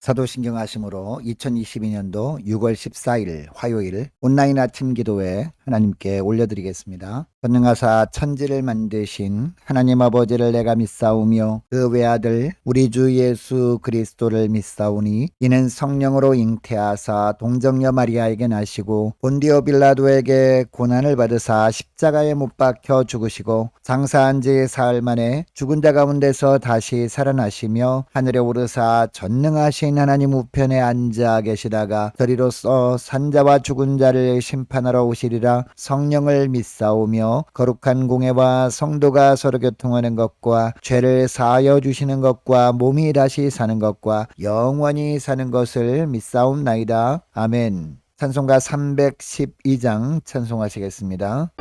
사도신경 하심으로 2022년도 6월 14일 화요일 온라인 아침 기도회 하나님께 올려드리겠습니다. 전능하사 천지를 만드신 하나님 아버지를 내가 믿사오며 그 외아들 우리 주 예수 그리스도를 믿사오니 이는 성령으로 잉태하사 동정녀 마리아에게 나시고 본디오 빌라도에게 고난을 받으사 십자가에 못 박혀 죽으시고 장사한 지 사흘 만에 죽은 자 가운데서 다시 살아나시며 하늘에 오르사 전능하신 하나님 우편에 앉아 계시다가 저리로서 산자와 죽은 자를 심판하러 오시리라. 성령을 믿사오며 거룩한 공예와 성도가 서로 교통하는 것과 죄를 사하여 주시는 것과 몸이 다시 사는 것과 영원히 사는 것을 믿사옵나이다. 아멘. 찬송가 312장 찬송하시겠습니다.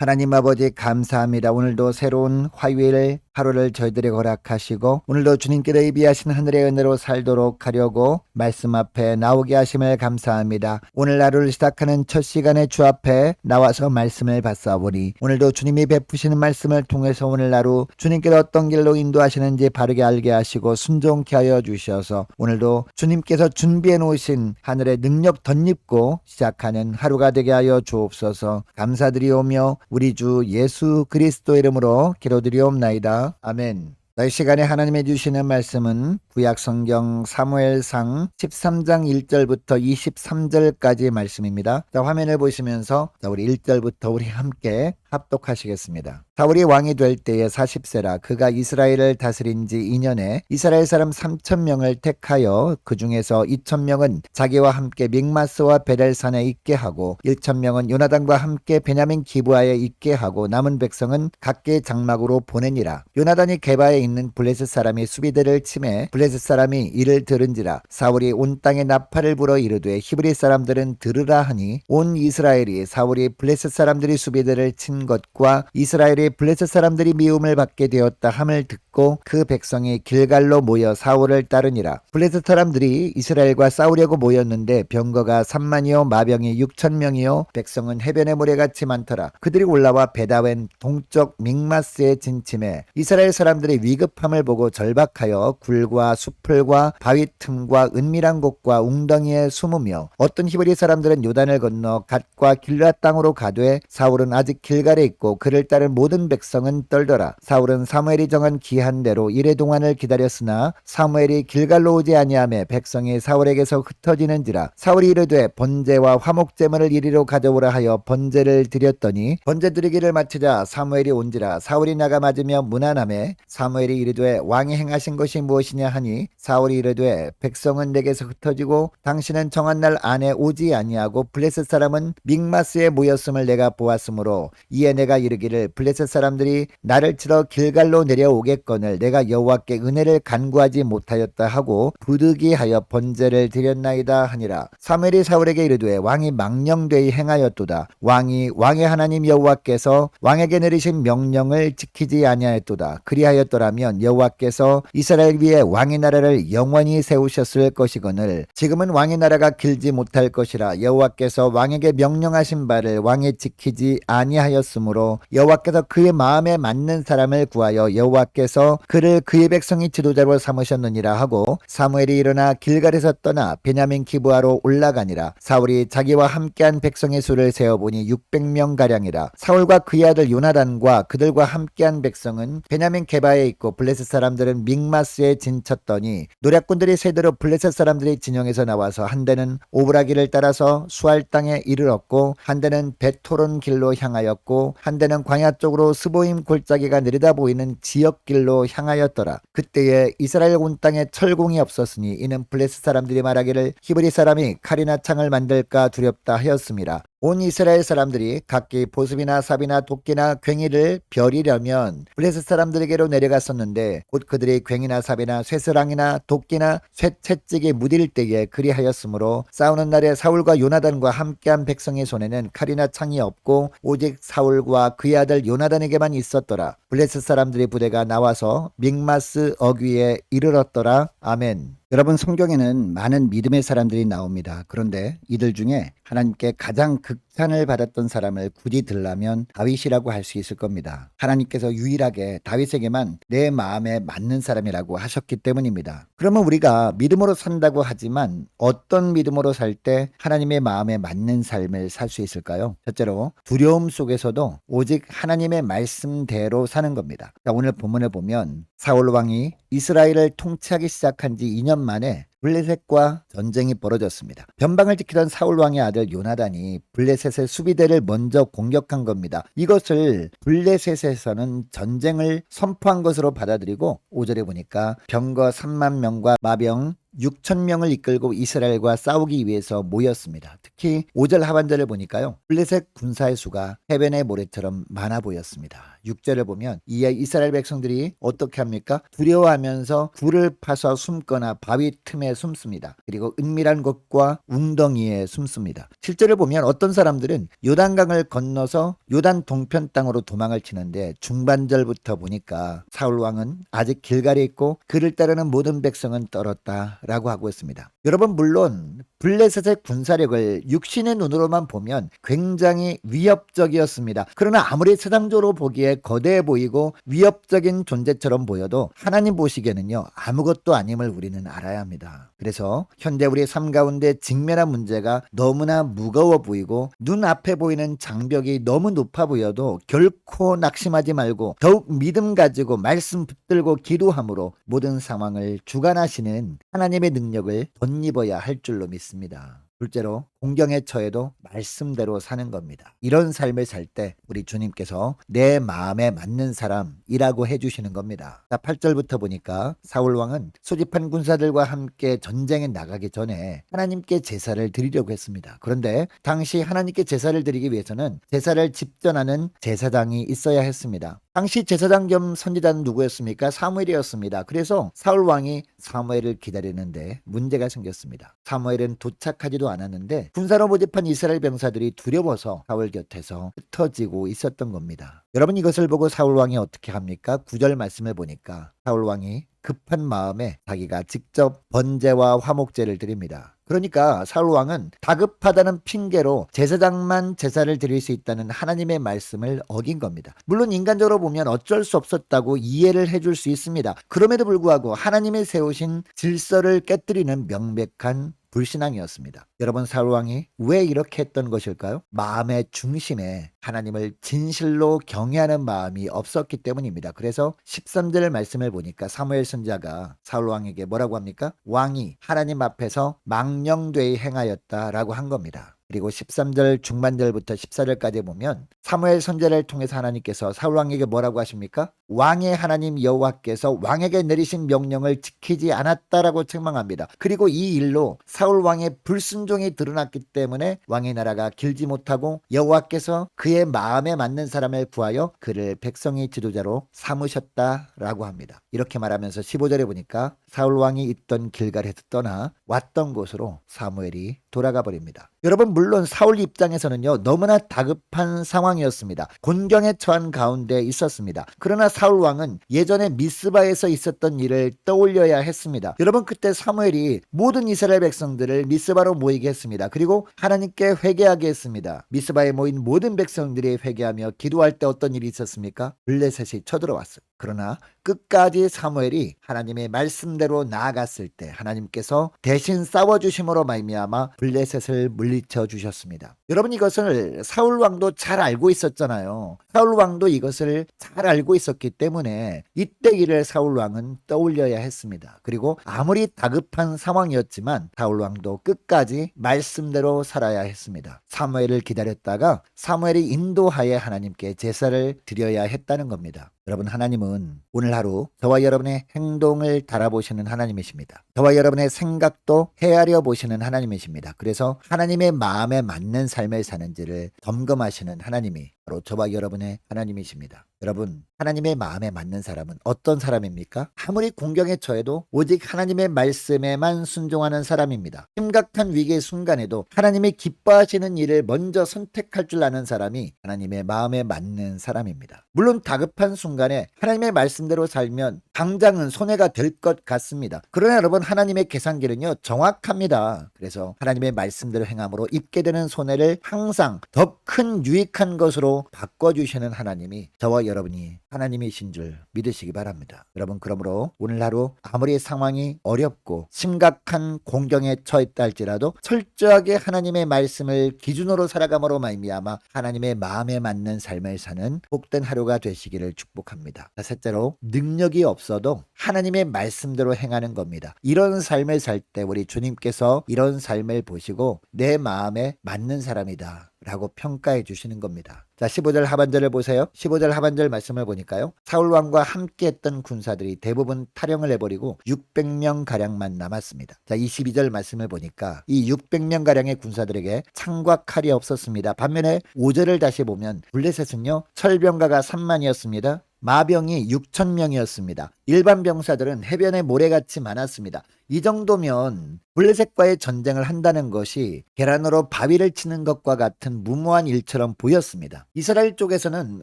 하나님 아버지 감사합니다. 오늘도 새로운 화요일 하루를 저희들에게 허락하시고 오늘도 주님께로 예비하신 하늘의 은혜로 살도록 하려고 말씀 앞에 나오게 하심을 감사합니다. 오늘 하루를 시작하는 첫 시간에 주 앞에 나와서 말씀을 받사보니 오늘도 주님이 베푸시는 말씀을 통해서 오늘 하루 주님께로 어떤 길로 인도하시는지 바르게 알게 하시고 순종케 하여 주셔서 오늘도 주님께서 준비해 놓으신 하늘의 능력 덧입고 시작하는 하루가 되게 하여 주옵소서. 감사드리오며 우리 주 예수 그리스도 이름으로 기도드리옵나이다. 아멘. 이 시간에 하나님이 주시는 말씀은 구약성경 사무엘상 13장 1절부터 23절까지 말씀입니다. 자, 화면을 보시면서 우리 1절부터 우리 함께 합독하시겠습니다. 사울이 왕이 될 때에 40세라 그가 이스라엘을 다스린 지 2년에 이스라엘 사람 3,000명을 택하여 그 중에서 2,000명은 자기와 함께 믹마스와 베델산에 있게 하고 1,000명은 요나단과 함께 베냐민 기브아에 있게 하고 남은 백성은 각기 장막으로 보내니라. 요나단이 게바에 있는 블레셋 사람이 수비대를 치매 블레셋 사람이 이를 들은지라. 사울이 온 땅에 나팔을 불어 이르되 히브리 사람들은 들으라 하니 온 이스라엘이 사울이 블레셋 사람들이 수비대를 친 것과 이스라엘이 블레셋 사람들이 미움을 받게 되었다 함을 듣고 그 백성이 길갈로 모여 사울을 따르니라. 블레셋 사람들이 이스라엘과 싸우려고 모였는데 병거가 3만이요 마병이 6,000명이요 백성은 해변의 모래같이 많더라. 그들이 올라와 베다웬 동쪽 믹마스에 진침해 이스라엘 사람들의 위급함을 보고 절박하여 굴과 수풀과 바위 틈과 은밀한 곳과 웅덩이에 숨으며 어떤 히브리 사람들은 요단을 건너 갓과 길라 땅으로 가되 사울은 아직 길갈 길갈에 있고 그를 따른 모든 백성은 떨더라. 사울은 사무엘이 정한 기한대로 이레 동안을 기다렸으나 사무엘이 길갈로 오지 아니하매 백성이 사울에게서 흩어지는지라. 사울이 이르되 번제와 화목제물을 이리로 가져오라 하여 번제를 드렸더니 번제 드리기를 마치자 사무엘이 온지라. 사울이 나가 맞으며 무난하매 사무엘이 이르되 왕이 행하신 것이 무엇이냐 하니 사울이 이르되 백성은 내게서 흩어지고 당신은 정한 날 안에 오지 아니하고 블레셋 사람은 믹마스에 모였음을 내가 보았으므로 이에 내가 이르기를 블레셋 사람들이 나를 치러 길갈로 내려오겠거늘 내가 여호와께 은혜를 간구하지 못하였다 하고 부득이하여 번제를 드렸나이다 하니라. 사무엘이 사울에게 이르되 왕이 망령되이 행하였도다. 왕이 왕의 하나님 여호와께서 왕에게 내리신 명령을 지키지 아니하였도다. 그리하였더라면 여호와께서 이스라엘 위에 왕의 나라를 영원히 세우셨을 것이거늘 지금은 왕의 나라가 길지 못할 것이라. 여호와께서 왕에게 명령하신 바를 왕이 지키지 아니하였으므로 여호와께서 그의 마음에 맞는 사람을 구하여 여호와께서 그를 그의 백성의 지도자로 삼으셨느니라 하고 사무엘이 일어나 길갈에서 떠나 베냐민 기브아로 올라가니라. 사울이 자기와 함께한 백성의 수를 세어보니 600명 가량이라. 사울과 그의 아들 요나단과 그들과 함께한 백성은 베냐민 게바에 있고 블레셋 사람들은 믹마스에 진쳤더니 노략군들이 세대로 블레셋 사람들의 진영에서 나와서 한 대는 오브라기를 따라서 수알 땅에 이르렀고 한 대는 베토론 길로 향하였고 한 대는 광야 쪽으로 스보임 골짜기가 내려다 보이는 지역길로 향하였더라. 그때에 이스라엘 온 땅에 철공이 없었으니 이는 블레셋 사람들이 말하기를 히브리 사람이 칼이나 창을 만들까 두렵다 하였음이라. 온 이스라엘 사람들이 각기 보습이나 삽이나 도끼나 괭이를 벼리려면 블레셋 사람들에게로 내려갔었는데 곧 그들이 괭이나 삽이나 쇠스랑이나 도끼나 쇠채찍에 무딜 때에 그리하였으므로 싸우는 날에 사울과 요나단과 함께한 백성의 손에는 칼이나 창이 없고 오직 사울과 그의 아들 요나단에게만 있었더라. 블레셋 사람들의 부대가 나와서 믹마스 어귀에 이르렀더라. 아멘. 여러분, 성경에는 많은 믿음의 사람들이 나옵니다. 그런데 이들 중에 하나님께 가장 극찬을 받았던 사람을 굳이 들라면 다윗이라고 할 수 있을 겁니다. 하나님께서 유일하게 다윗에게만 내 마음에 맞는 사람이라고 하셨기 때문입니다. 그러면 우리가 믿음으로 산다고 하지만 어떤 믿음으로 살 때 하나님의 마음에 맞는 삶을 살 수 있을까요? 첫째로 두려움 속에서도 오직 하나님의 말씀대로 사는 겁니다. 자, 오늘 본문을 보면 사울 왕이 이스라엘을 통치하기 시작한 지 2년 만에 블레셋과 전쟁이 벌어졌습니다. 변방을 지키던 사울 왕의 아들 요나단이 블레셋의 수비대를 먼저 공격한 겁니다. 이것을 블레셋에서는 전쟁을 선포한 것으로 받아들이고 5절에 보니까 병거 3만 명과 마병 6천 명을 이끌고 이스라엘과 싸우기 위해서 모였습니다. 특히 5절 하반절을 보니까요. 블레셋 군사의 수가 해변의 모래처럼 많아 보였습니다. 6절을 보면 이에 이스라엘 백성들이 어떻게 합니까? 두려워하면서 굴을 파서 숨거나 바위 틈에 숨습니다. 그리고 은밀한 곳과 웅덩이에 숨습니다. 7절을 보면 어떤 사람들은 요단강을 건너서 요단 동편 땅으로 도망을 치는데 중반절부터 보니까 사울 왕은 아직 길갈에 있고 그를 따르는 모든 백성은 떨었다 라고 하고 있습니다. 여러분, 물론 블레셋의 군사력을 육신의 눈으로만 보면 굉장히 위협적이었습니다. 그러나 아무리 세상적으로 보기에 거대해 보이고 위협적인 존재처럼 보여도 하나님 보시기에는요, 아무것도 아님을 우리는 알아야 합니다. 그래서 현재 우리의 삶 가운데 직면한 문제가 너무나 무거워 보이고 눈앞에 보이는 장벽이 너무 높아 보여도 결코 낙심하지 말고 더욱 믿음 가지고 말씀 붙들고 기도함으로 모든 상황을 주관하시는 하나님의 능력을 덧입어야 할 줄로 믿습니다. 둘째로 공경에 처해도 말씀대로 사는 겁니다. 이런 삶을 살 때 우리 주님께서 내 마음에 맞는 사람이라고 해주시는 겁니다. 8절부터 보니까 사울 왕은 소집한 군사들과 함께 전쟁에 나가기 전에 하나님께 제사를 드리려고 했습니다. 그런데 당시 하나님께 제사를 드리기 위해서는 제사를 집전하는 제사장이 있어야 했습니다. 당시 제사장 겸 선지자는 누구였습니까? 사무엘이었습니다. 그래서 사울 왕이 사무엘을 기다리는데 문제가 생겼습니다. 사무엘은 도착하지도 않았는데 군사로 모집한 이스라엘 병사들이 두려워서 사울 곁에서 흩어지고 있었던 겁니다. 여러분, 이것을 보고 사울 왕이 어떻게 합니까? 9절 말씀을 보니까 사울 왕이 급한 마음에 자기가 직접 번제와 화목제를 드립니다. 그러니까 사울 왕은 다급하다는 핑계로 제사장만 제사를 드릴 수 있다는 하나님의 말씀을 어긴 겁니다. 물론 인간적으로 보면 어쩔 수 없었다고 이해를 해줄 수 있습니다. 그럼에도 불구하고 하나님이 세우신 질서를 깨뜨리는 명백한 불신앙이었습니다. 여러분, 사울왕이 왜 이렇게 했던 것일까요? 마음의 중심에 하나님을 진실로 경외하는 마음이 없었기 때문입니다. 그래서 13절 말씀을 보니까 사무엘 선지자가 사울왕에게 뭐라고 합니까? 왕이 하나님 앞에서 망령되이 행하였다라고 한 겁니다. 그리고 13절 중반절부터 14절까지 보면 사무엘 선지자를 통해서 하나님께서 사울왕에게 뭐라고 하십니까? 왕의 하나님 여호와께서 왕에게 내리신 명령을 지키지 않았다라고 책망합니다. 그리고 이 일로 사울왕의 불순종이 드러났기 때문에 왕의 나라가 길지 못하고 여호와께서 그의 마음에 맞는 사람을 구하여 그를 백성의 지도자로 삼으셨다라고 합니다. 이렇게 말하면서 15절에 보니까 사울왕이 있던 길갈에서 떠나 왔던 곳으로 사무엘이 돌아가 버립니다. 여러분, 물론 사울 입장에서는요, 너무나 다급한 상황이었습니다. 곤경에 처한 가운데 있었습니다. 그러나 사울 왕은 예전에 미스바에서 있었던 일을 떠올려야 했습니다. 여러분, 그때 사무엘이 모든 이스라엘 백성들을 미스바로 모이게 했습니다. 그리고 하나님께 회개하게 했습니다. 미스바에 모인 모든 백성들이 회개하며 기도할 때 어떤 일이 있었습니까? 블레셋이 쳐들어왔어요. 그러나 끝까지 사무엘이 하나님의 말씀대로 나아갔을 때 하나님께서 대신 싸워주심으로 말미암아 블레셋을 물리쳐 주셨습니다. 여러분, 이것을 사울 왕도 잘 알고 있었잖아요. 사울 왕도 이것을 잘 알고 있었기 때문에 이때 일을 사울 왕은 떠올려야 했습니다. 그리고 아무리 다급한 상황이었지만 사울 왕도 끝까지 말씀대로 살아야 했습니다. 사무엘을 기다렸다가 사무엘이 인도하에 하나님께 제사를 드려야 했다는 겁니다. 여러분, 하나님은 오늘 하루 저와 여러분의 행동을 달아보시는 하나님이십니다. 저와 여러분의 생각도 헤아려 보시는 하나님이십니다. 그래서 하나님의 마음에 맞는 삶을 사는지를 점검하시는 하나님이 바로 저와 여러분의 하나님이십니다. 여러분, 하나님의 마음에 맞는 사람은 어떤 사람입니까? 아무리 공경에 처해도 오직 하나님의 말씀에만 순종하는 사람입니다. 심각한 위기의 순간에도 하나님이 기뻐하시는 일을 먼저 선택할 줄 아는 사람이 하나님의 마음에 맞는 사람입니다. 물론 다급한 순간에 하나님의 말씀대로 살면 당장은 손해가 될 것 같습니다. 그러나 여러분, 하나님의 계산기는요, 정확합니다. 그래서 하나님의 말씀대로 행함으로 입게 되는 손해를 항상 더 큰 유익한 것으로 바꿔주시는 하나님이 저와 여러분이 하나님이신 줄 믿으시기 바랍니다. 여러분, 그러므로 오늘 하루 아무리 상황이 어렵고 심각한 공경에 처했다 할지라도 철저하게 하나님의 말씀을 기준으로 살아감으로 말미암아 하나님의 마음에 맞는 삶을 사는 복된 하루가 되시기를 축복합니다. 셋째로, 능력이 없어도 하나님의 말씀대로 행하는 겁니다. 이런 삶을 살 때 우리 주님께서 이런 삶을 보시고 내 마음에 맞는 사람이다 라고 평가해 주시는 겁니다. 자, 15절 하반절을 보세요. 15절 하반절 말씀을 보니까요, 사울왕과 함께 했던 군사들이 대부분 탈영을 해버리고 600명 가량만 남았습니다. 자, 22절 말씀을 보니까 이 600명 가량의 군사들에게 창과 칼이 없었습니다. 반면에 5절을 다시 보면 블레셋은요, 철병가가 3만이었습니다. 마병이 6,000명이었습니다. 일반 병사들은 해변에 모래같이 많았습니다. 이 정도면 블레셋과의 전쟁을 한다는 것이 계란으로 바위를 치는 것과 같은 무모한 일처럼 보였습니다. 이스라엘 쪽에서는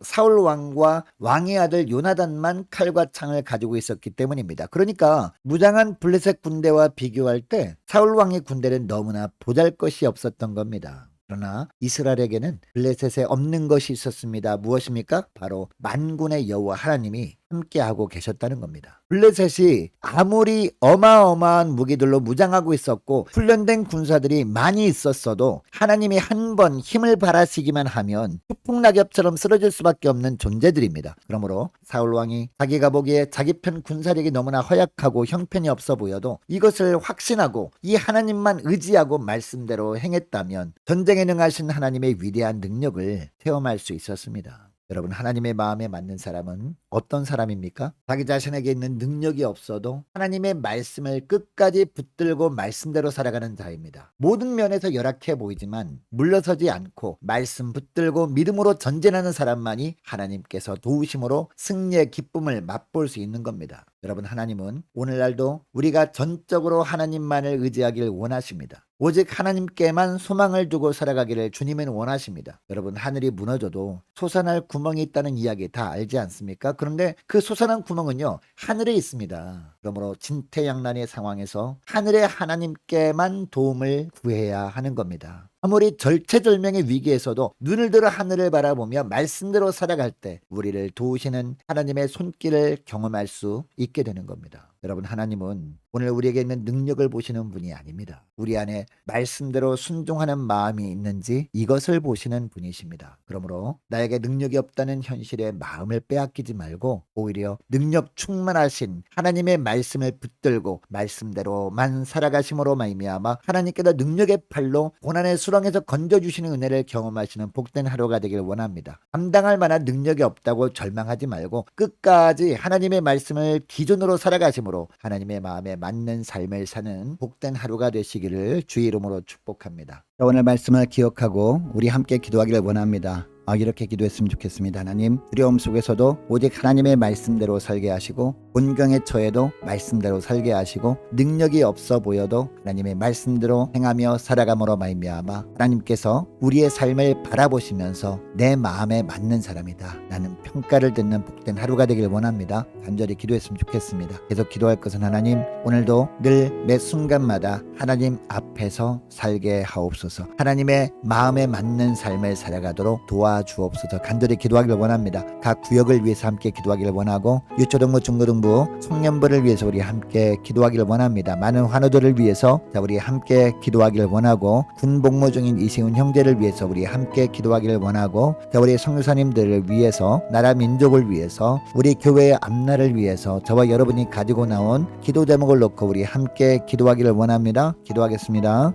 사울 왕과 왕의 아들 요나단만 칼과 창을 가지고 있었기 때문입니다. 그러니까 무장한 블레셋 군대와 비교할 때 사울 왕의 군대는 너무나 보잘것이 없었던 겁니다. 그러나 이스라엘에게는 블레셋에 없는 것이 있었습니다. 무엇입니까? 바로 만군의 여호와 하나님이 함께하고 계셨다는 겁니다. 블레셋이 아무리 어마어마한 무기들로 무장하고 있었고 훈련된 군사들이 많이 있었어도 하나님이 한 번 힘을 발하시기만 하면 폭풍낙엽처럼 쓰러질 수밖에 없는 존재들입니다. 그러므로 사울왕이 자기가 보기에 자기 편 군사력이 너무나 허약하고 형편이 없어 보여도 이것을 확신하고 이 하나님만 의지하고 말씀대로 행했다면 전쟁에 능하신 하나님의 위대한 능력을 체험할 수 있었습니다. 여러분, 하나님의 마음에 맞는 사람은 어떤 사람입니까? 자기 자신에게 있는 능력이 없어도 하나님의 말씀을 끝까지 붙들고 말씀대로 살아가는 자입니다. 모든 면에서 열악해 보이지만 물러서지 않고 말씀 붙들고 믿음으로 전진하는 사람만이 하나님께서 도우심으로 승리의 기쁨을 맛볼 수 있는 겁니다. 여러분, 하나님은 오늘날도 우리가 전적으로 하나님만을 의지하길 원하십니다. 오직 하나님께만 소망을 두고 살아가기를 주님은 원하십니다. 여러분, 하늘이 무너져도 솟아날 구멍이 있다는 이야기 다 알지 않습니까? 그런데 그 솟아난 구멍은요, 하늘에 있습니다. 그러므로 진퇴양난의 상황에서 하늘의 하나님께만 도움을 구해야 하는 겁니다. 아무리 절체절명의 위기에서도 눈을 들어 하늘을 바라보며 말씀대로 살아갈 때 우리를 도우시는 하나님의 손길을 경험할 수 있게 되는 겁니다. 여러분, 하나님은 오늘 우리에게 있는 능력을 보시는 분이 아닙니다. 우리 안에 말씀대로 순종하는 마음이 있는지 이것을 보시는 분이십니다. 그러므로 나에게 능력이 없다는 현실에 마음을 빼앗기지 말고 오히려 능력 충만하신 하나님의 말씀을 붙들고 말씀대로만 살아가심으로 말미암아 하나님께서 능력의 팔로 고난의 수렁에서 건져주시는 은혜를 경험하시는 복된 하루가 되길 원합니다. 감당할 만한 능력이 없다고 절망하지 말고 끝까지 하나님의 말씀을 기준으로 살아가심으로 하나님의 마음에 맞는 삶을 사는 복된 하루가 되시기를 주의 이름으로 축복합니다. 오늘 말씀을 기억하고 우리 함께 기도하기를 원합니다. 이렇게 기도했으면 좋겠습니다. 하나님, 두려움 속에서도 오직 하나님의 말씀대로 살게 하시고 곤경에 처해도 말씀대로 살게 하시고 능력이 없어 보여도 하나님의 말씀대로 행하며 살아감으로 말미암아 하나님께서 우리의 삶을 바라보시면서 내 마음에 맞는 사람이다 라는 평가를 듣는 복된 하루가 되길 원합니다. 간절히 기도했으면 좋겠습니다. 계속 기도할 것은 하나님, 오늘도 늘 매 순간마다 하나님 앞에서 살게 하옵소서. 하나님의 마음에 맞는 삶을 살아가도록 도와주옵소서. 간절히 기도하기를 원합니다. 각 구역을 위해서 함께 기도하기를 원하고 유초등부 중고등부 청년부를 위해서 우리 함께 기도하기를 원합니다. 많은 환우들을 위해서 우리 함께 기도하기를 원하고 군 복무 중인 이세훈 형제를 위해서 우리 함께 기도하기를 원하고 우리 성교사님들을 위해서 나라 민족을 위해서 우리 교회의 앞날을 위해서 저와 여러분이 가지고 나온 기도 제목을 놓고 우리 함께 기도하기를 원합니다. 기도하겠습니다.